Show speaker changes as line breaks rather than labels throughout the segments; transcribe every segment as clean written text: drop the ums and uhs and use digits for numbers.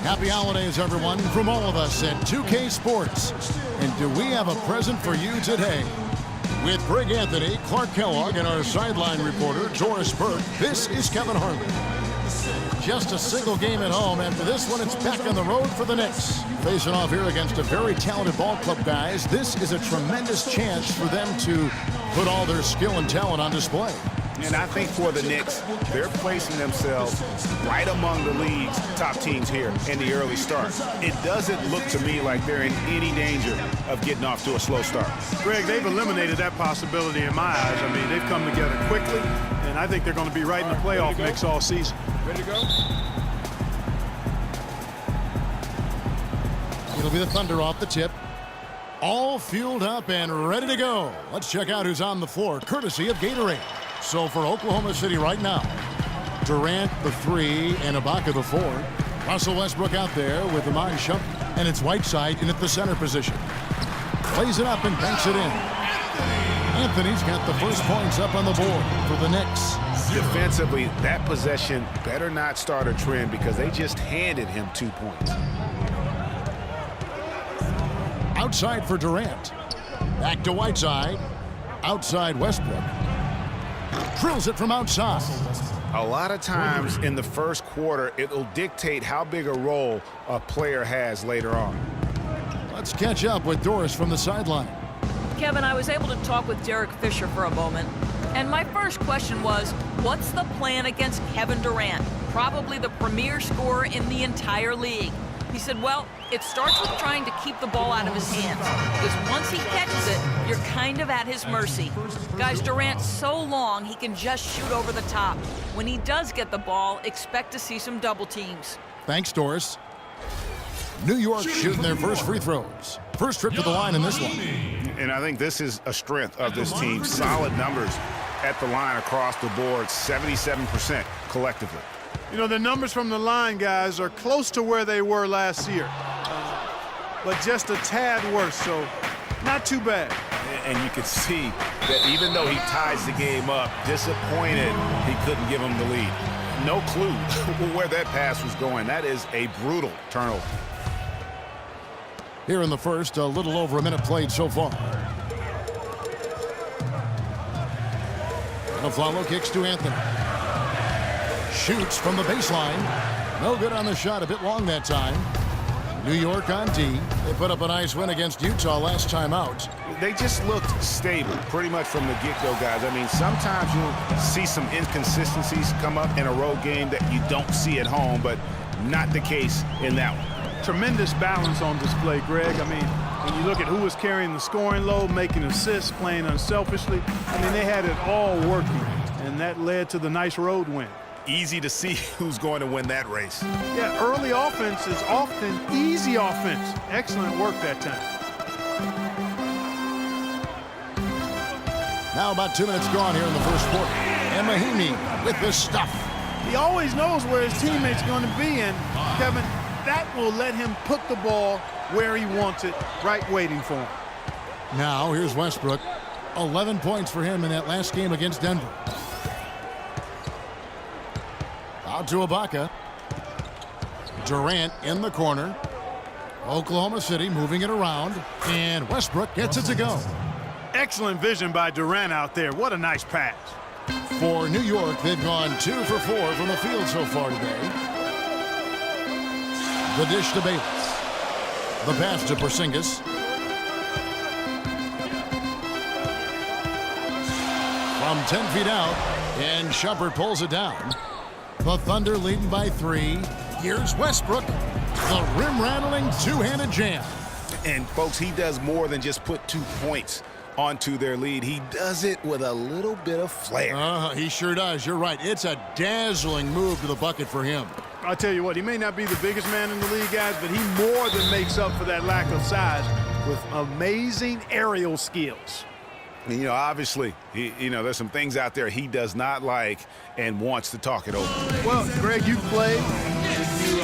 Happy holidays, everyone, from all of us at 2K Sports. And do we have a present for you today? With Greg Anthony, Clark Kellogg, and our sideline reporter, Doris Burke, this is Kevin Harlan. Just a single game at home. After this one, it's back on the road for the Knicks. Facing off here against a very talented ball club, guys. This is a tremendous chance for them to put all their skill and talent on display.
And I think for the Knicks, they're placing themselves right among the league's top teams here in the early start. It doesn't look to me like they're in any danger of getting off to a slow start.
Greg, they've eliminated that possibility in my eyes. I mean, they've come together quickly, and I think they're going to be right in the playoff mix all season.
Ready to go?
It'll be the Thunder off the tip. All fueled up and ready to go. Let's check out who's on the floor, courtesy of Gatorade. So for Oklahoma City right now, Durant the 3 and Ibaka the 4. Russell Westbrook out there with Iman Shumpert, and it's Whiteside in at the center position. Plays it up and banks it in. Anthony's got the first points up on the board for the Knicks.
Defensively, that possession better not start a trend because they just handed him 2 points.
Outside for Durant. Back to Whiteside. Outside Westbrook. Drills it from outside.
A lot of times in the first quarter, it'll dictate how big a role a player has later on.
Let's catch up with Doris from the sideline.
Kevin, I was able to talk with Derek Fisher for a moment. And my first question was, what's the plan against Kevin Durant? Probably the premier scorer in the entire league. He said, well, it starts with trying to keep the ball out of his hands. Because once he catches it, you're kind of at his mercy. Guys, Durant's so long, he can just shoot over the top. When he does get the ball, expect to see some double teams.
Thanks, Doris. New York shooting their first free throws. First trip to the line in this one.
And I think this is a strength of this team. Solid numbers at the line across the board, 77% collectively.
You know, the numbers from the line, guys, are close to where they were last year. But just a tad worse, so not too bad.
And you can see that even though he ties the game up, disappointed he couldn't give him the lead. No clue where that pass was going. That is a brutal turnover.
Here in the first, a little over a minute played so far. And Afflalo kicks to Anthony. Shoots from the baseline. No good on the shot, a bit long that time. New York on D. They put up a nice win against Utah last time out.
They just looked stable pretty much from the get-go, guys. I mean, sometimes you'll see some inconsistencies come up in a road game that you don't see at home, but not the case in that one.
Tremendous balance on display, Greg. I mean, when you look at who was carrying the scoring load, making assists, playing unselfishly, I mean, they had it all working, and that led to the nice road win.
Easy to see who's going to win that race.
Yeah, early offense is often easy offense. Excellent work that time.
Now about 2 minutes gone here in the first quarter. And Mahinmi with the stuff.
He always knows where his teammate's going to be, and Kevin, that will let him put the ball where he wants it, right waiting for him.
Now here's Westbrook. 11 points for him in that last game against Denver. Out to Ibaka. Durant in the corner. Oklahoma City moving it around. And Westbrook gets it to go.
Excellent vision by Durant out there. What a nice pass.
For New York, they've gone 2 for 4 from the field so far today. The dish to Bayless. The pass to Porzingis. From 10 feet out, and Shumpert pulls it down. The Thunder leading by 3. Here's Westbrook. The rim-rattling two-handed jam.
And, folks, he does more than just put 2 points onto their lead. He does it with a little bit of flair.
He sure does. You're right. It's a dazzling move to the bucket for him.
I'll tell you what, he may not be the biggest man in the league, guys, but he more than makes up for that lack of size with amazing aerial skills.
You know, obviously, there's some things out there he does not like and wants to talk it over.
Well, Greg, you've played. You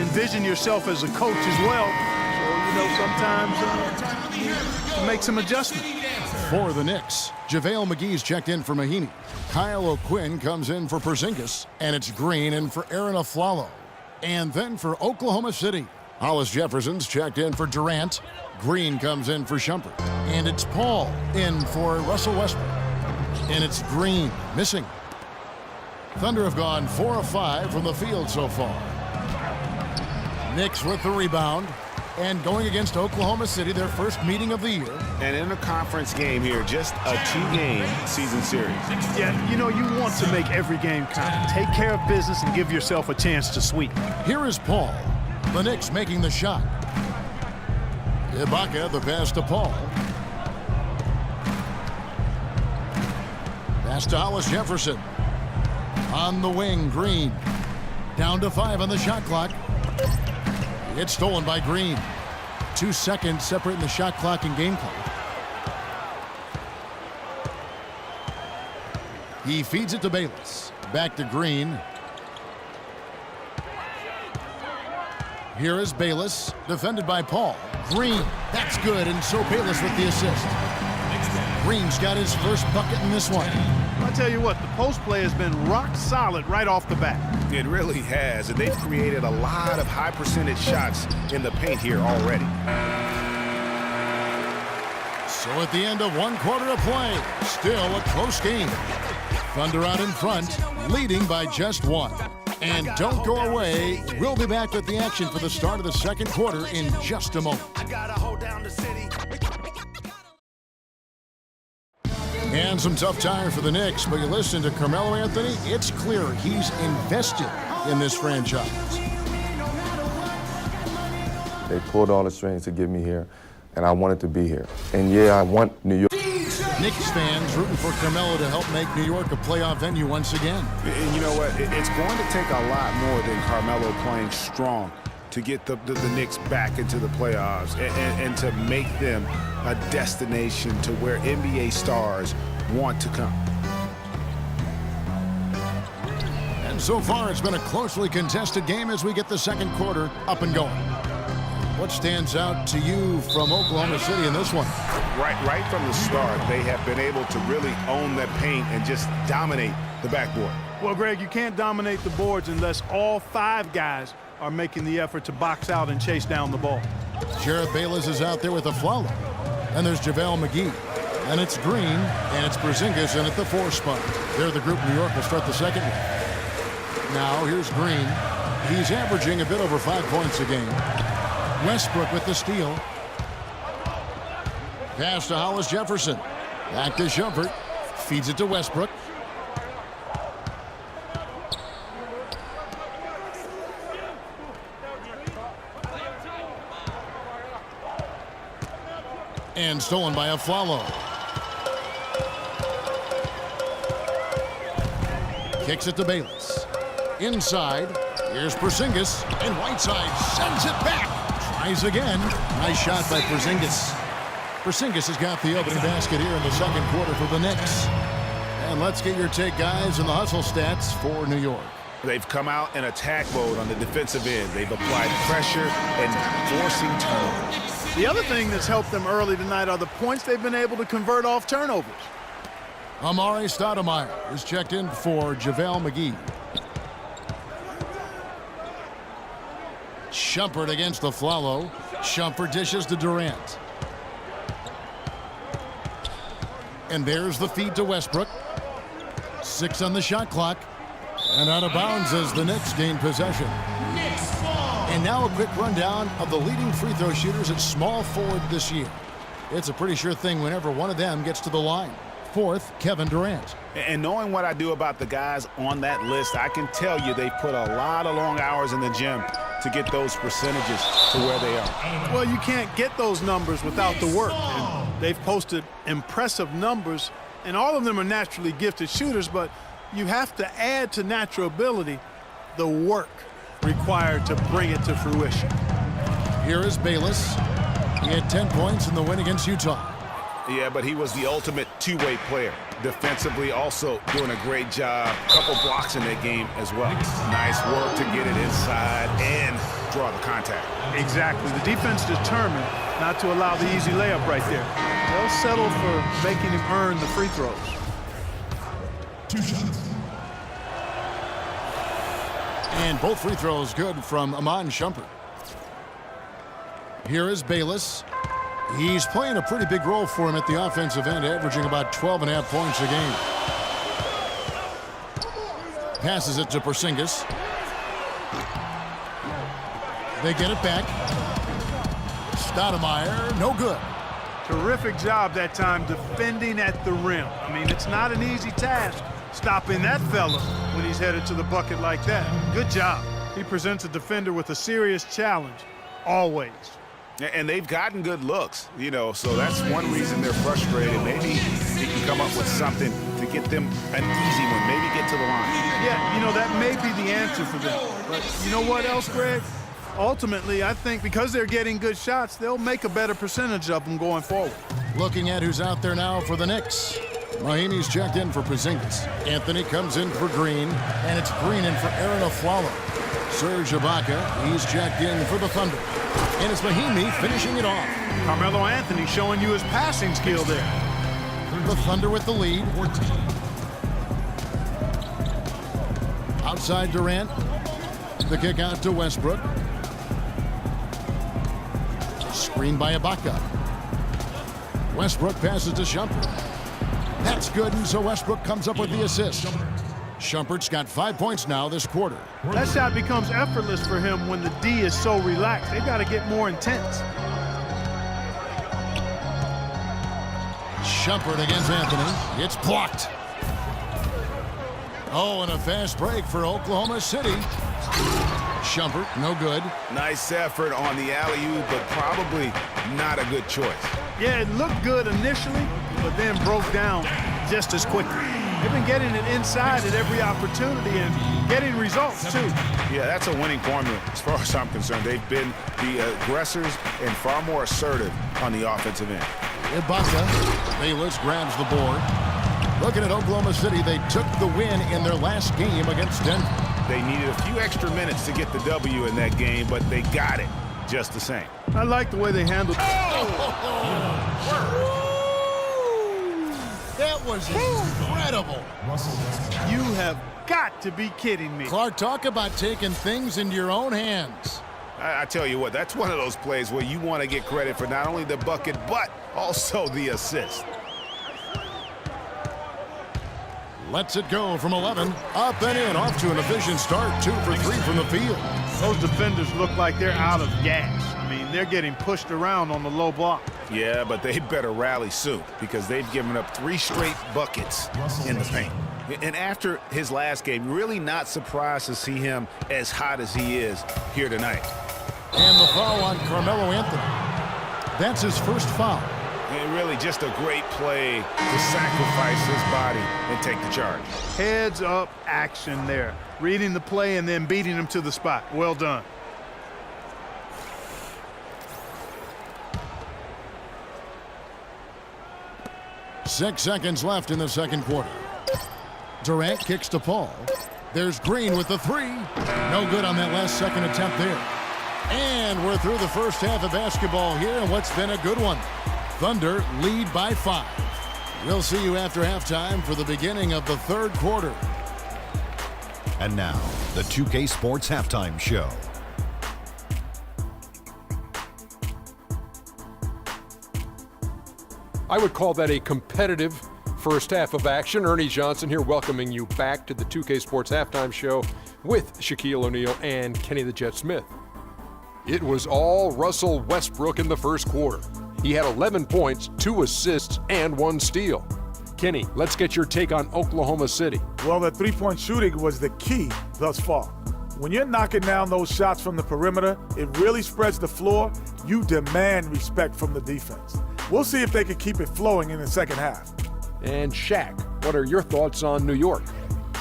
envision yourself as a coach as well. So, sometimes you make some adjustments.
For the Knicks, JaVale McGee's checked in for Mahinmi. Kyle O'Quinn comes in for Porzingis. And it's Green in for Aaron Afflalo. And then for Oklahoma City, Hollis Jefferson's checked in for Durant. Green comes in for Shumpert. And it's Paul in for Russell Westbrook. And it's Green missing. Thunder have gone 4 of 5 from the field so far. Knicks with the rebound. And going against Oklahoma City, their first meeting of the year.
An interconference game here, just a 2-game season series.
Yeah, you know, you want to make every game count. Take care of business and give yourself a chance to sweep.
Here is Paul. The Knicks making the shot. Ibaka, the pass to Paul. Pass to Hollis Jefferson. On the wing, Green. Down to 5 on the shot clock. It's stolen by Green. 2 seconds separating the shot clock and game clock. He feeds it to Bayless. Back to Green. Here is Bayless, defended by Paul. Green, that's good, and so Bayless with the assist. Green's got his first bucket in this one.
I tell you what, the post play has been rock solid right off the bat.
It really has, and they've created a lot of high percentage shots in the paint here already.
So at the end of 1 quarter of play, still a close game. Thunder out in front, leading by just 1. And don't go away. We'll be back with the action for the start of the second quarter in just a moment. And some tough time for the Knicks, but you listen to Carmelo Anthony, it's clear he's invested in this franchise.
They pulled all the strings to get me here, and I wanted to be here. And yeah, I want New York.
Knicks fans rooting for Carmelo to help make New York a playoff venue once again.
And you know what? It's going to take a lot more than Carmelo playing strong to get the Knicks back into the playoffs and to make them a destination to where NBA stars want to come.
And so far, it's been a closely contested game as we get the second quarter up and going. What stands out to you from Oklahoma City in this one?
Right from the start, they have been able to really own that paint and just dominate the backboard.
Well, Greg, you can't dominate the boards unless all 5 guys are making the effort to box out and chase down the ball.
Jared Bayless is out there with a foul. And there's JaVale McGee. And it's Green, and it's Porzingis in at the 4 spot. They're the group New York will start the second one. Now here's Green. He's averaging a bit over 5 points a game. Westbrook with the steal. Pass to Hollis Jefferson. Back to Shumpert. Feeds it to Westbrook. And stolen by Afflalo. Kicks it to Bayless. Inside. Here's Porzingis. And Whiteside sends it back. Tries again. Nice shot by Porzingis. Porzingis has got the opening basket here in the second quarter for the Knicks. And let's get your take, guys, in the hustle stats for New York.
They've come out in attack mode on the defensive end. They've applied pressure and forcing turnovers.
The other thing that's helped them early tonight are the points they've been able to convert off turnovers.
Amari Stoudemire is checked in for JaVale McGee. Shumpert against Afflalo. Shumpert dishes to Durant. And there's the feed to Westbrook. 6 on the shot clock. And out of bounds as the Knicks gain possession. And now a quick rundown of the leading free throw shooters at small forward this year. It's a pretty sure thing whenever one of them gets to the line. 4th, Kevin Durant.
And knowing what I do about the guys on that list, I can tell you they've put a lot of long hours in the gym to get those percentages to where they are.
Well, you can't get those numbers without the work. And they've posted impressive numbers, and all of them are naturally gifted shooters, but you have to add to natural ability the work required to bring it to fruition.
Here is Bayless. He had 10 points in the win against Utah.
Yeah, but he was the ultimate two-way player. Defensively, also doing a great job. Couple blocks in that game as well. Nice work to get it inside and draw the contact.
Exactly. The defense determined not to allow the easy layup right there. They'll settle for making him earn the free throws.
2 shots. And both free throws good from Iman Shumpert. Here is Bayless. He's playing a pretty big role for him at the offensive end, averaging about 12.5 points a game. Passes it to Porzingis. They get it back. Stoudemire, no good.
Terrific job that time defending at the rim. I mean, it's not an easy task stopping that fella when he's headed to the bucket like that. Good job. He presents a defender with a serious challenge, always.
And they've gotten good looks, you know, so that's one reason they're frustrated. Maybe he can come up with something to get them an easy one, maybe get to the line.
Yeah, you know, that may be the answer for them. But you know what else, Greg? Ultimately, I think because they're getting good shots, they'll make a better percentage of them going forward.
Looking at who's out there now for the Knicks. Mahinmi's checked in for Porzingis. Anthony comes in for Green, and it's Green in for Aaron Aflalo. Serge Ibaka, he's checked in for the Thunder. And it's Mahinmi finishing it off.
Carmelo Anthony showing you his passing skill there.
The Thunder with the lead. Outside Durant. The kick out to Westbrook. Screen by Ibaka. Westbrook passes to Shumpert. That's good, and so Westbrook comes up with the assist. Shumpert's got 5 points now this quarter.
That shot becomes effortless for him when the D is so relaxed. They've got to get more intense.
Shumpert against Anthony. It's blocked. Oh, and a fast break for Oklahoma City. Shumpert, no good.
Nice effort on the alley-oop, but probably not a good choice.
Yeah, it looked good initially, but then broke down just as quickly. They've been getting it inside at every opportunity and getting results, too.
Yeah, that's a winning formula as far as I'm concerned. They've been the aggressors and far more assertive on the offensive end.
Ibaka, Bayless grabs the board. Looking at Oklahoma City, they took the win in their last game against Denver.
They needed a few extra minutes to get the W in that game, but they got it just the same.
I like the way they handled it.
That was incredible.
You have got to be kidding me.
Clark, talk about taking things into your own hands.
I tell you what, that's one of those plays where you want to get credit for not only the bucket, but also the assist.
Lets it go from 11. Up and in, off to an efficient start. 2 for 3 from the field.
Those defenders look like they're out of gas. I mean, they're getting pushed around on the low block.
Yeah, but they better rally soon because they've given up 3 straight buckets in the paint. And after his last game, really not surprised to see him as hot as he is here tonight.
And the foul on Carmelo Anthony. That's his first foul.
And really just a great play to sacrifice his body and take the charge.
Heads up action there. Reading the play and then beating him to the spot. Well done.
Six seconds left in the second quarter. Durant kicks to Paul. There's Green with the 3. No good on that last second attempt there. And we're through the first half of basketball here, and what's been a good one. Thunder lead by 5. We'll see you after halftime for the beginning of the third quarter.
And now, the 2K Sports Halftime Show.
I would call that a competitive first half of action. Ernie Johnson here welcoming you back to the 2K Sports Halftime Show with Shaquille O'Neal and Kenny the Jet Smith. It was all Russell Westbrook in the first quarter. He had 11 points, 2 assists, and 1 steal. Kenny, let's get your take on Oklahoma City.
Well, the three-point shooting was the key thus far. When you're knocking down those shots from the perimeter, it really spreads the floor. You demand respect from the defense. We'll see if they can keep it flowing in the second half.
And Shaq, what are your thoughts on New York?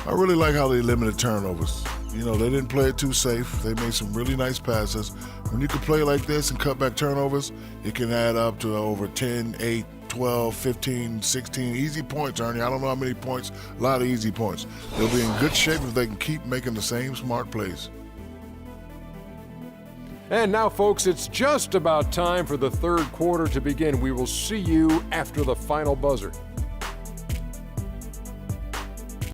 I really like how they limited turnovers. You know, they didn't play it too safe. They made some really nice passes. When you can play like this and cut back turnovers, it can add up to over 10, 8, 12, 15, 16 easy points, Ernie. I don't know how many points, a lot of easy points. They'll be in good shape if they can keep making the same smart plays.
And now, folks, it's just about time for the third quarter to begin. We will see you after the final buzzer.